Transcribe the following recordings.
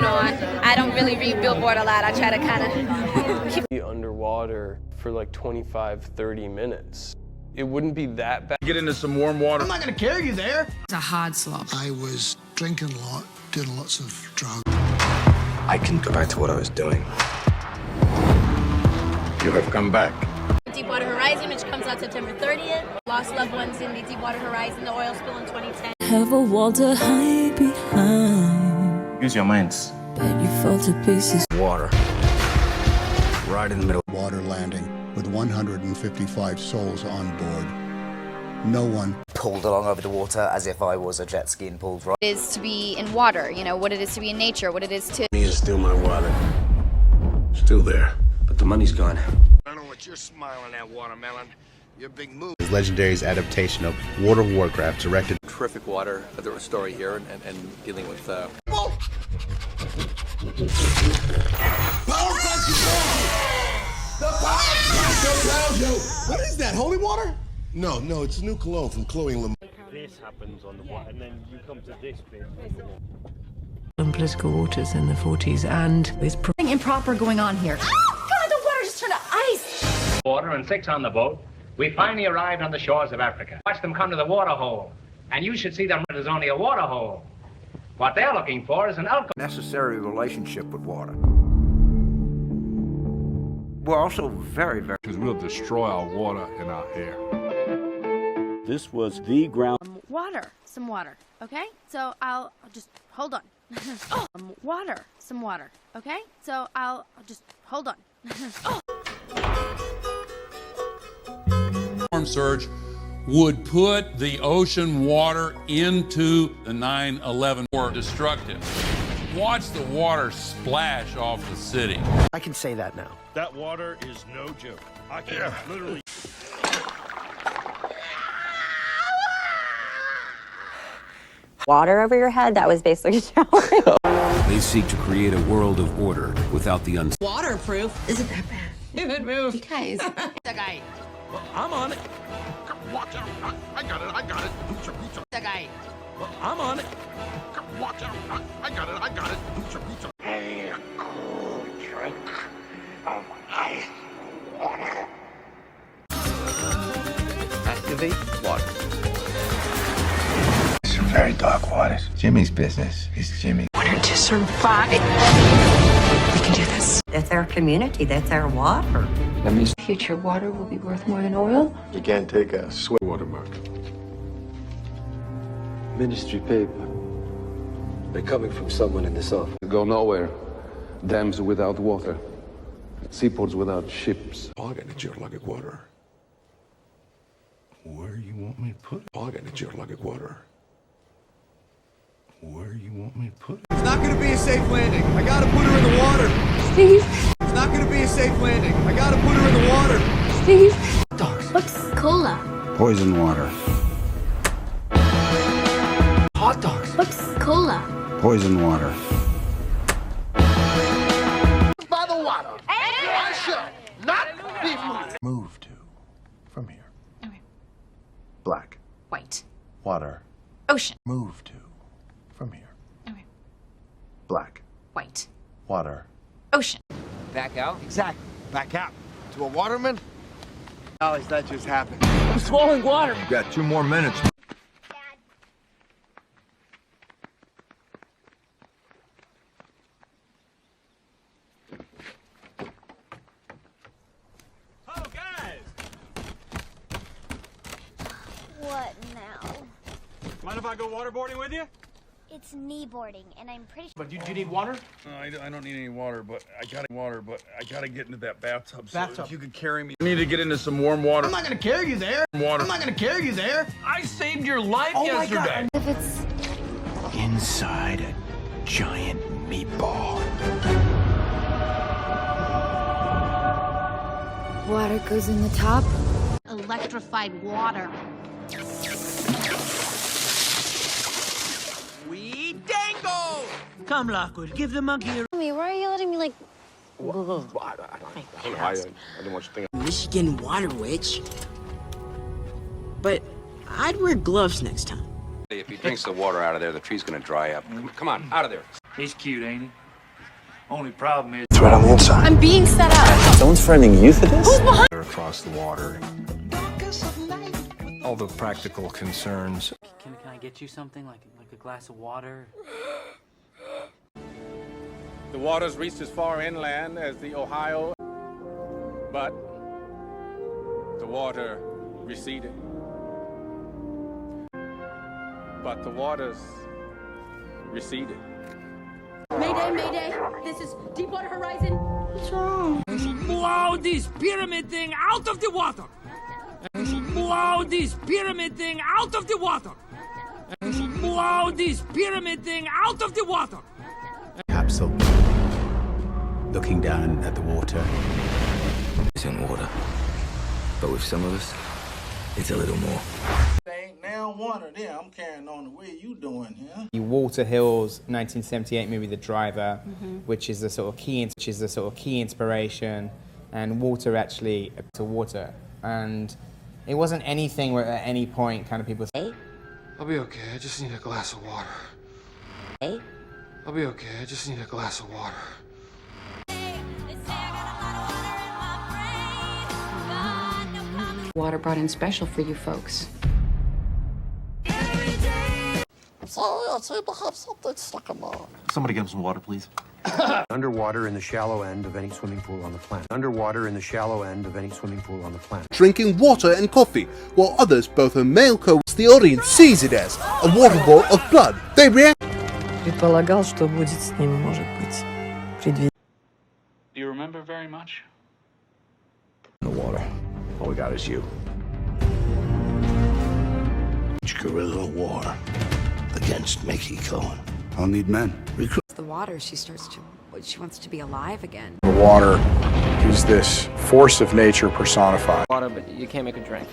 going on. I don't really read Billboard a lot. I try to kind of keep underwater for like 25, 30 minutes. It wouldn't be that bad. Get into some warm water. I'm not gonna carry you there. It's a hard slop. I was drinking a lot, doing lots of drugs. I can go back to what I was doing. You have come back. Deepwater Horizon, which comes out September 30th. Lost loved ones in the Deepwater Horizon, the oil spill in 2010. Have a wall to hide behind. Use your minds. Bet you fall to pieces. Water. Right in the middle. Water landing with 155 souls on board. No one pulled along over the water as if I was a jet ski and pulled right. What it is to be in water, you know, what it is to be in nature, what it is to... Me is still my wallet. Still there, but the money's gone. I know what you're smiling at, Watermelon. Your big move. Legendary's adaptation of World of Warcraft, directed. Terrific water story here and dealing with. Power punch the power punch. What is that? Holy water? No, it's new cologne from Chloe and Lam. This happens on the water, and then you come to this bit. In political waters in the 40s, and there's Something improper going on here. Oh, God, the water just turned to ice. Water and 6 on the boat. We finally arrived on the shores of Africa. Watch them come to the water hole, and you should see them as only a water hole. What they're looking for is an alcohol. Necessary relationship with water. We're also very, very... Because we'll destroy our water and our air. This was the ground. Some water, okay? So I'll just, hold on. Some water, okay? So I'll just, hold on. Storm surge would put the ocean water into the 9/11 or destructive. Watch the water splash off the city. I can say that now. That water is no joke. I can literally... Water over your head, that was basically showering. They seek to create a world of order without the Waterproof? Isn't that bad? Good move. You guys. the guy. Well, I'm on it. Watch out. I got it. The guy. Well, I'm on it. Watch out. I got it. A cool drink of ice water. Activate water. Some very dark waters. Jimmy's business is Jimmy. In order to survive, we can do this. That's our community, that's our water. That means Future water will be worth more than oil. you can't take a sweat watermark. Ministry paper. They're coming from someone in this office. Go nowhere. Dams without water. Seaports without ships. Organic like water. Where you want me to put it? Organic like water. Where you want me to put it? It's not gonna be a safe landing. I gotta put her in the water. Steve. It's not gonna be a safe landing. I gotta put her in the water. Steve. Dogs. What's cola? Poison water. Hot dogs. What's cola? Poison water. By the water. I should not be moved. move to from here. Okay. Black. White. Water. Ocean. Move to from here. Okay. Black. White. Water. Ocean. Back out? Exactly. Back out. To a waterman? How is that just happened? I'm swallowing water. You got 2 more minutes. Oh, guys! What now? Mind if I go waterboarding with you? It's kneeboarding, and I'm pretty sure. But do you need water? I don't need any water, but I gotta get into that bathtub. So Bathtub. if you could carry me. I need to get into some warm water. I'm not gonna carry you there. Water. I'm not gonna carry you there. I saved your life Oh my yesterday. God. If it's Inside a giant meatball. Water goes in the top. electrified water. We dango! Come, Lockwood, give the monkey a... Why are you letting me, like... I don't know. I didn't want you thinking. Michigan water witch. But I'd wear gloves next time. If he drinks the water out of there, the tree's gonna dry up. Come on, out of there. He's cute, ain't he? Only problem is... Threat on the inside. I'm being set up. Someone's framing you for this? Who's behind? Across the water. All the practical concerns. Can I get you something like a glass of water? The waters reached as far inland as the Ohio, but the water receded. But the waters receded. Mayday, mayday. This is Deepwater Horizon. What's wrong? Blow this pyramid thing out of the water! Blow this pyramid thing out of the water! Blow this pyramid thing out of the water! Capsule. Looking down at the water. It's in water. But with some of us, it's a little more. Ain't now one of them. I'm carrying on the way you doing here. The Walter Hill's 1978 movie, The Driver, which is the sort of key inspiration, and water actually to water, and it wasn't anything where at any point kind of people say, I'll be okay. I just need a glass of water. Hey? I'll be okay. I just need a glass of water. Water brought in special for you folks. Sorry, I seem to have something stuck in my eye. Somebody get him some water, please. Underwater in the shallow end of any swimming pool on the planet. Underwater in the shallow end of any swimming pool on the planet. Drinking water and coffee, while others, both her male co-hosts, the audience sees it as a waterfall of blood. They react. Предполагал, что будет с ним, может быть. Do you remember very much? The water. All we got is you. Guerrilla war against Mickey Cohen. I'll need men. The water, she wants to be alive again. The water is this force of nature personified. Water, but you can't make a drink.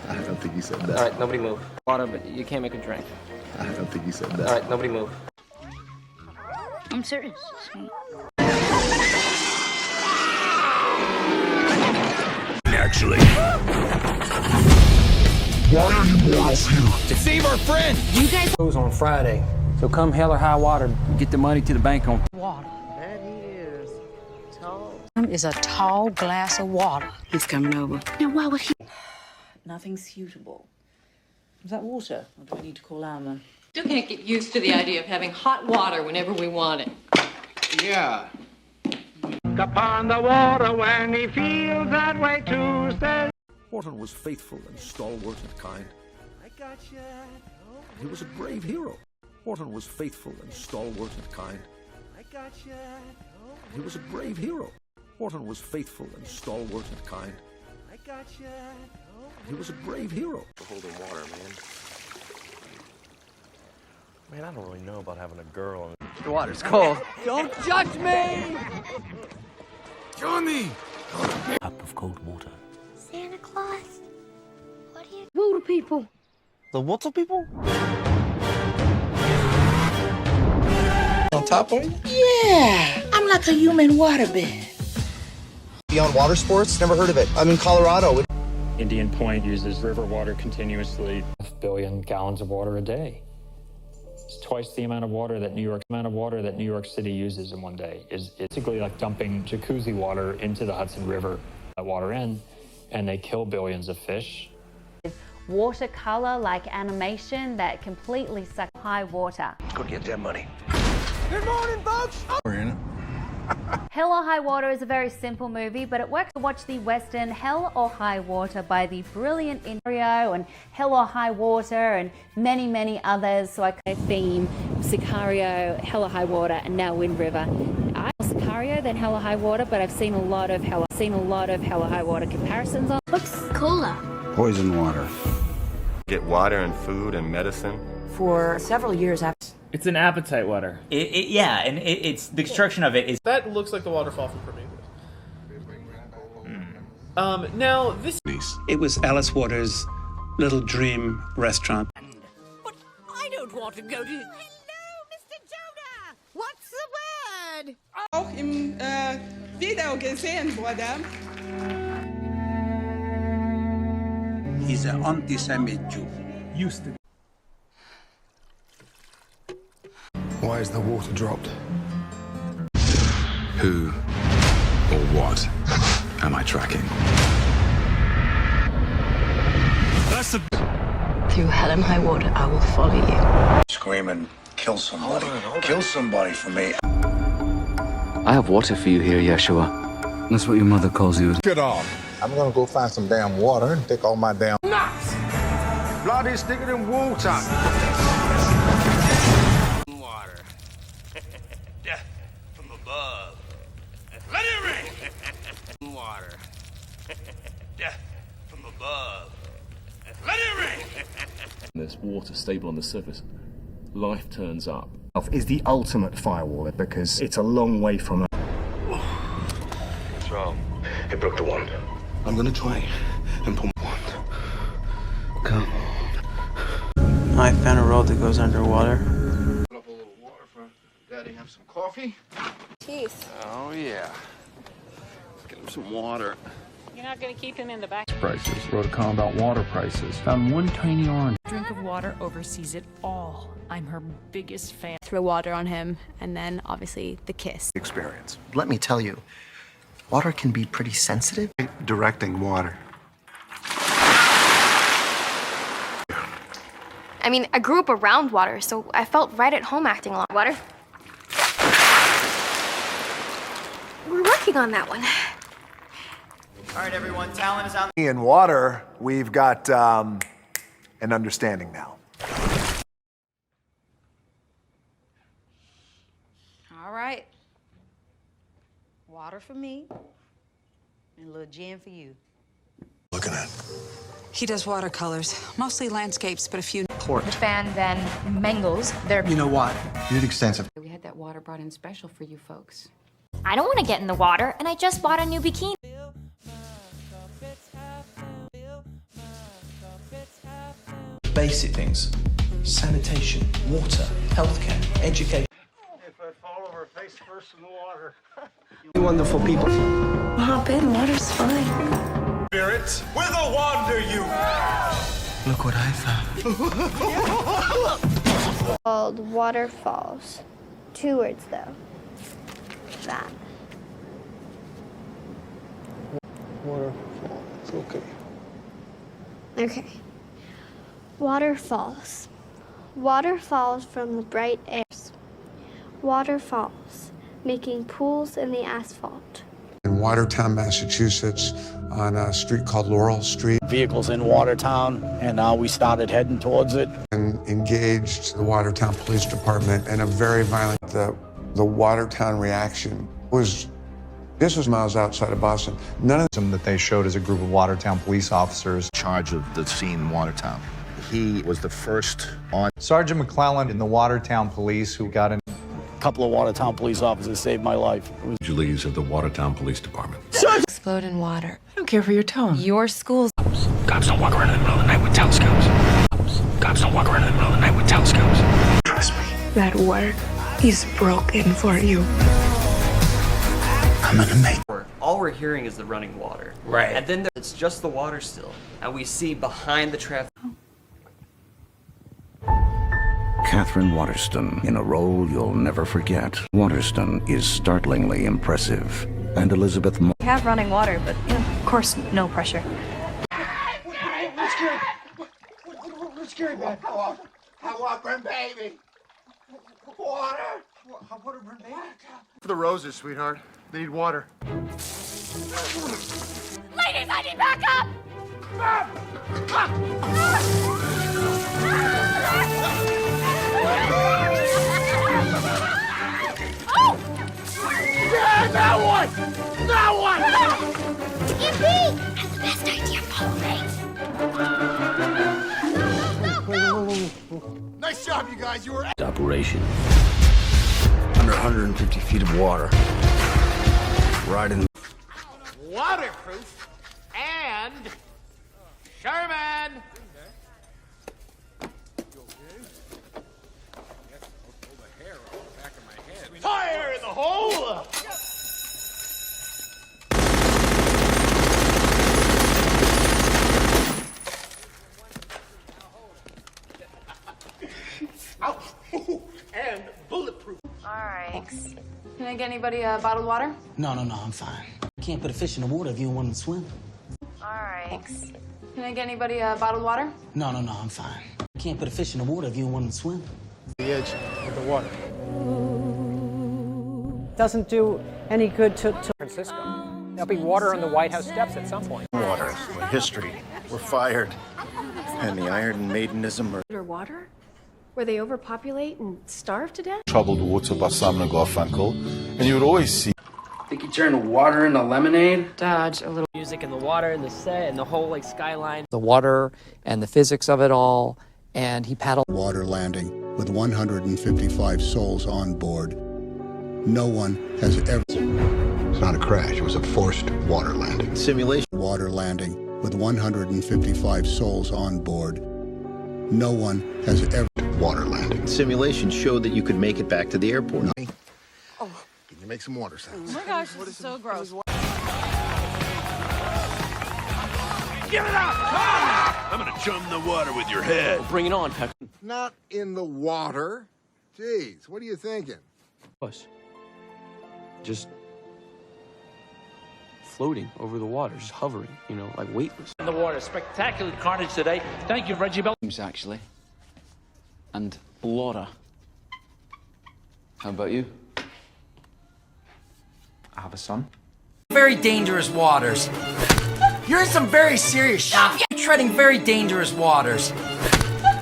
I don't think you said that. All right, nobody move. Water, but you can't make a drink. I don't think you said that. All right, nobody move. I'm serious. Actually. Why are you all here? To save our friend! You guys Goes on Friday, so come hell or high water, get the money to the bank on Water. Is a tall glass of water. He's coming over. Now, why would he? Nothing suitable. Is that water? Or do I need to call Alma? Still can't get used to the idea of having hot water whenever we want it. Yeah. Upon the water when he feels that way too. Says Horton was faithful and stalwart and kind. I got you. He was a brave hero. Horton was faithful and stalwart and kind. I got you. He was a brave hero. Horton was faithful and stalwart and kind. I got you. He was a brave hero. Holding water, man. Man, I don't really know about having a girl. The water's cold. Don't judge me! Johnny! Cup of cold water. Santa Claus. What are you? Water people. The water people? On top of you? Yeah, I'm like a human waterbed. Beyond water sports? Never heard of it. I'm in Colorado. Indian Point uses river water continuously. 1 billion gallons of water a day. It's twice the amount of water that New York City uses in one day. It's basically like dumping jacuzzi water into the Hudson River at water end, and they kill billions of fish. Watercolor-like animation that completely sucks high water. Let's go get that money. Good morning, folks. We're in it. Hell or High Water is a very simple movie, but it works to watch the Western Hell or High Water by the brilliant Inrio and Hell or High Water and many, many others. So I kind of theme Sicario, Hell or High Water, and now Wind River. I more Sicario than Hell or High Water, but I've seen a lot of Hell or High Water comparisons on. What's cooler? Poison water. Get water and food and medicine. For several years after. It's an appetite water. Yeah, and it's the construction of it is. That looks like the waterfall from Prometheus. Now this. It was Alice Waters' little dream restaurant. But I don't want to go to... Hello, Mr. Jonah! What's the word? Auch im Video gesehen wurde. He's an anti-Semite Jew. Used to. Why is the water dropped? Who or what am I tracking? That's the... Through hell and high water, I will follow you. Scream and kill somebody. Kill somebody for me. I have water for you here, Yeshua. That's what your mother calls you. Get off. I'm gonna go find some damn water and take all my damn nuts. Blood is thicker than water. Water. Death from above. Let it rain. Water. Death from above. Let it rain. There's water stable on the surface. Life turns up. Is the ultimate firewall because it's a long way from. What's wrong? It broke the wand. I'm gonna try and pull one. Come. I found a road that goes underwater. Put up a little water for Daddy. Have some coffee. Teeth. Oh yeah. Let's get him some water. You're not going to keep him in the back. Prices. Wrote a column about water prices. Found one tiny orange. Drink of water oversees it all. I'm her biggest fan. Throw water on him, and then obviously the kiss. Experience. Let me tell you, water can be pretty sensitive. Directing water. I mean, I grew up around water, so I felt right at home acting along water. We're working on that one. All right, everyone, talent is out. In water, we've got an understanding now. All right. Water for me, and a little gin for you. Looking at. He does watercolors, mostly landscapes, but a few. The fan then mangles their... You know what? You did extensive. We had that water brought in special for you folks. I don't want to get in the water, and I just bought a new bikini. Basic things. Sanitation, water, healthcare, education. If I fall over face first in the water. Wonderful people. Hop in, water's fine. Spirits, whither wander you? Look what I found. Called waterfalls. 2 words though. That. Waterfalls. Okay. Okay. Waterfalls. Waterfalls from the bright airs. Waterfalls, making pools in the asphalt. In Watertown, Massachusetts, on a street called Laurel Street. Vehicles in Watertown, and we started heading towards it. And engaged the Watertown Police Department in a very violent, the Watertown reaction was, this was miles outside of Boston. None of them that they showed as a group of Watertown police officers. In charge of the scene in Watertown. He was the first on. Sergeant McClellan in the Watertown Police who got in. A couple of Watertown police officers saved my life. Leads of the Watertown Police Department. Explode in water. I don't care for your tone. Your school's... Cops don't walk around in the middle of the night with telescopes. Cops don't walk around in the middle of the night with telescopes. Trust me. That work is broken for you. I'm gonna make. All we're hearing is the running water. Right. And then it's just the water still. And we see behind the traffic. Catherine Waterston, in a role you'll never forget. Waterston is startlingly impressive. And Elizabeth Moore. We have running water, but of course, no pressure. Let's get it back. I want my baby. Water. I want to baby. For the roses, sweetheart. They need water. Ladies, I need backup! Yeah, that one! That one! Yippee! That's the best idea, follow me. Nice job, you guys. You were. Operation. Under 150 feet of water. Right in. Waterproof and Sherman. Fire in the hole! And bulletproof. All right. Can I I get anybody bottled water? No, I'm fine. You can't put a fish in the water if you don't want to swim. All right. Thanks. Can I get anybody bottled water? No, I'm fine. You can't put a fish in the water if you don't want to swim. The edge of the water. Doesn't do any good to Francisco. There'll be water on the White House steps at some point. Water, we're history, we're fired. And the Iron Maidenism are Water? Where they overpopulate and starve to death? troubled water by Simon Garfunkel. And you would always see. Think you turn water into lemonade? Dodge a little music in the water and the set and the whole like skyline. The water and the physics of it all, and he paddled. Water landing with 155 souls on board. No one has ever. It's not a crash, it was a forced water landing. Simulation. Water landing with 155 souls on board. No one has ever. Water landing. Simulation showed that you could make it back to the airport. Oh, can you make some water sounds? Oh my gosh, this is so gross. Give it up! Come! I'm gonna chum the water with your head. Bring it on, Peck. Not in the water. Jeez, what are you thinking? Push. Just floating over the water, just hovering, you know, like weightless. In the water, spectacular carnage today. Thank you, Reggie Bell. Actually. And Laura. How about you? I have a son. Very dangerous waters. You're in some very serious shit. You're treading very dangerous waters.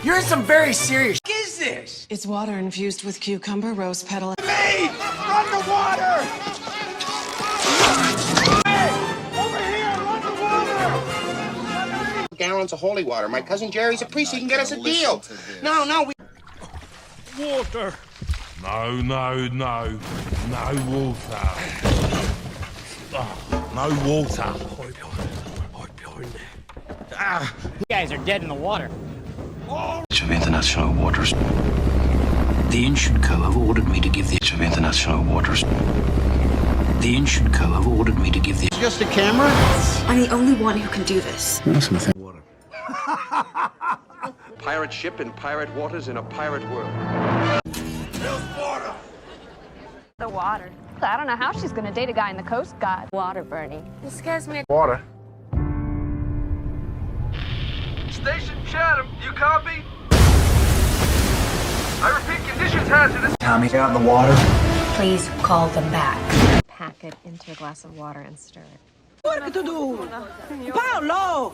You're in some very serious. What is this? It's water infused with cucumber, rose petal. Me! Run the water! Hey! Over here! Run the water! Gallons of holy water. My cousin Jerry's a priest. He can get us a deal. No, we. Water! No water. No water. You guys are dead in the water. Of international waters. The Ancient Co have ordered me to give the of international waters. The Ancient Co have ordered me to give the. Just a camera? I'm the only one who can do this. Water. Pirate ship in pirate waters in a pirate world. There's water! The water. I don't know how she's gonna date a guy in the Coast Guard. Water, Bernie. This scares me. Water. Station Chatham, you copy? I repeat, conditions hazardous. Tommy's out in the water. Please call them back. Pack it into a glass of water and stir it. What to do? Paolo!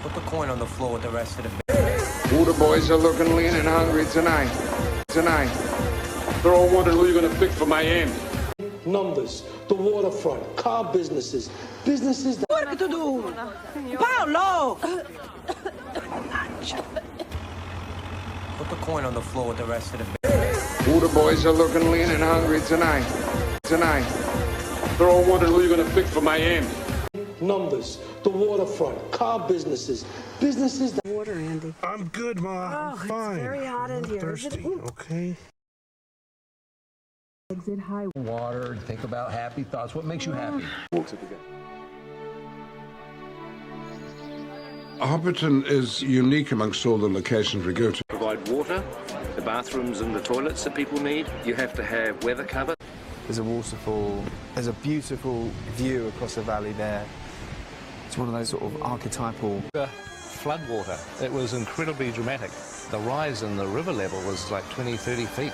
Put the coin on the floor with the rest of the. Water boys are looking lean and hungry tonight. They're all wondering who you're gonna pick for Miami. Numbers, the waterfront, car businesses that. What to do? Paolo! Put the coin on the floor with the rest of the. Water boys are looking lean and hungry tonight. They're all wondering who you're gonna pick for Miami. Numbers, the waterfront, car businesses that. Water, Andy. I'm good, Ma. I'm fine. It's very hot in here. Thirsty, okay? Exit high. Water, think about happy thoughts. What makes you happy? Hopperton is unique amongst all the locations we go to. Provide water, the bathrooms and the toilets that people need. You have to have weather cover. There's a waterfall. There's a beautiful view across the valley there. It's one of those sort of archetypal. Floodwater. It was incredibly dramatic. The rise in the river level was like 20, 30 feet.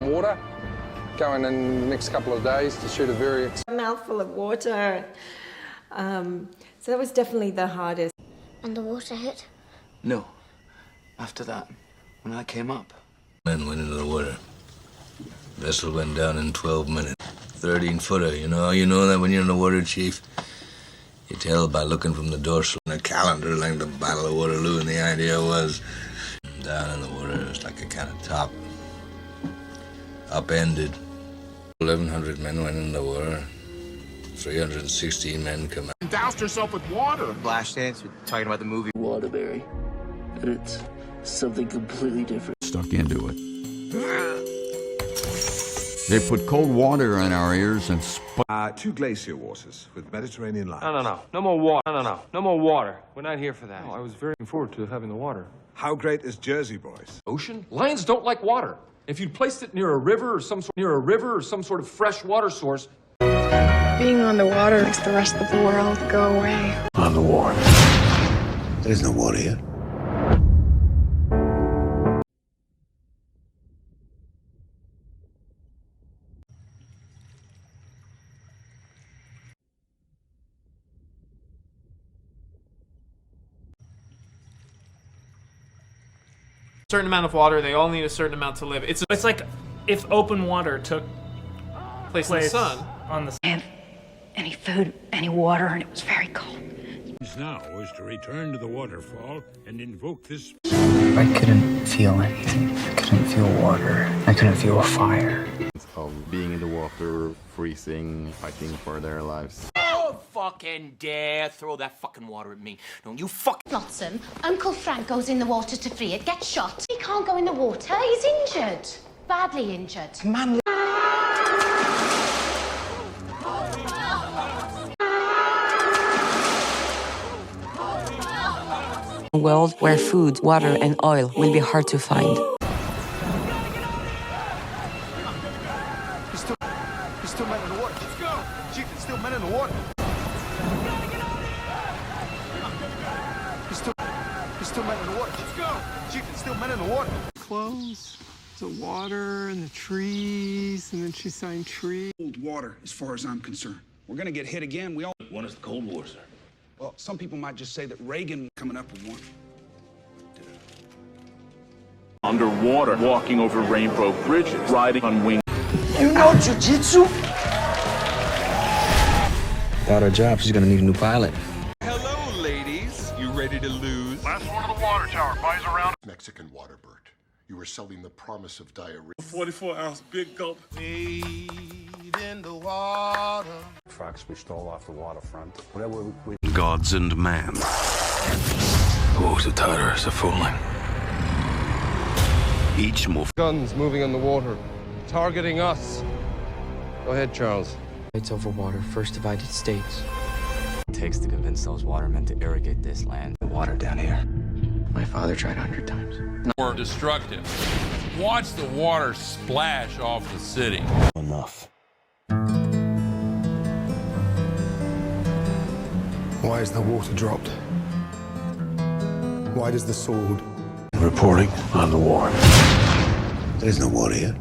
Water. Going in the next couple of days to shoot a very. A mouthful of water. So that was definitely the hardest. And the water hit? No. After that, when I came up. Men went into the water. Vessel went down in 12 minutes. 13-footer, you know that when you're in the water, Chief? You tell by looking from the dorsal in a calendar like the Battle of Waterloo, and the idea was down in the water, it was like a kind of top. Upended. 1,100 men went in the water. 316 men come out. Doused herself with water. Flashdance, we're talking about the movie Waterbury. And it's something completely different. Stuck into it. They put cold water in our ears and 2 glacier waters with Mediterranean light. No more water. No more water. We're not here for that. I was very looking forward to having the water. How great is Jersey, boys? Ocean? Lions don't like water. If you'd placed it near a river or some sort of fresh water source. Being on the water makes the rest of the world go away. On the water. There's no water here. Certain amount of water, they all need a certain amount to live. It's like if open water took place in the sun. On the And any food, any water, and it was very cold. Now is to return to the waterfall and invoke this. I couldn't feel anything. I couldn't feel water. I couldn't feel a fire. Of being in the water, freezing, fighting for their lives. Don't fucking dare throw that fucking water at me. Don't you fucking... Flotsam, Uncle Frank goes in the water to free it, gets shot. He can't go in the water, he's injured. Badly injured. Man. A world where food, water, and oil will be hard to find. There's still men in the water. Let's go. Chief, there's still men in the water. There's still men in the water. Let's go. Chief, there's still men in the water. Close. The water and the trees, and then she's saying trees. Cold water, as far as I'm concerned. We're gonna get hit again. We all. When is the Cold War, sir? Well, some people might just say that Reagan coming up with one. Underwater, walking over rainbow bridges, riding on wings. You know jiu-jitsu? Without our job, she's gonna need a new pilot. Hello, ladies. You ready to lose? Last one to the water tower. Buys around. Mexican water bird. You were selling the promise of diarrhea. 44-ounce big gulp. Made in the water. Trucks we stole off the waterfront. Whatever we... Gods and man. Oh, the Tatars are falling. Each move. Guns moving on the water, targeting us. Go ahead, Charles. Rights over water, first divided states. It takes to convince those watermen to irrigate this land. The water down here. My father tried 100 times. More destructive. Watch the water splash off the city. Enough. Why is the water dropped? Why does the sword? Reporting on the war. There's no water here.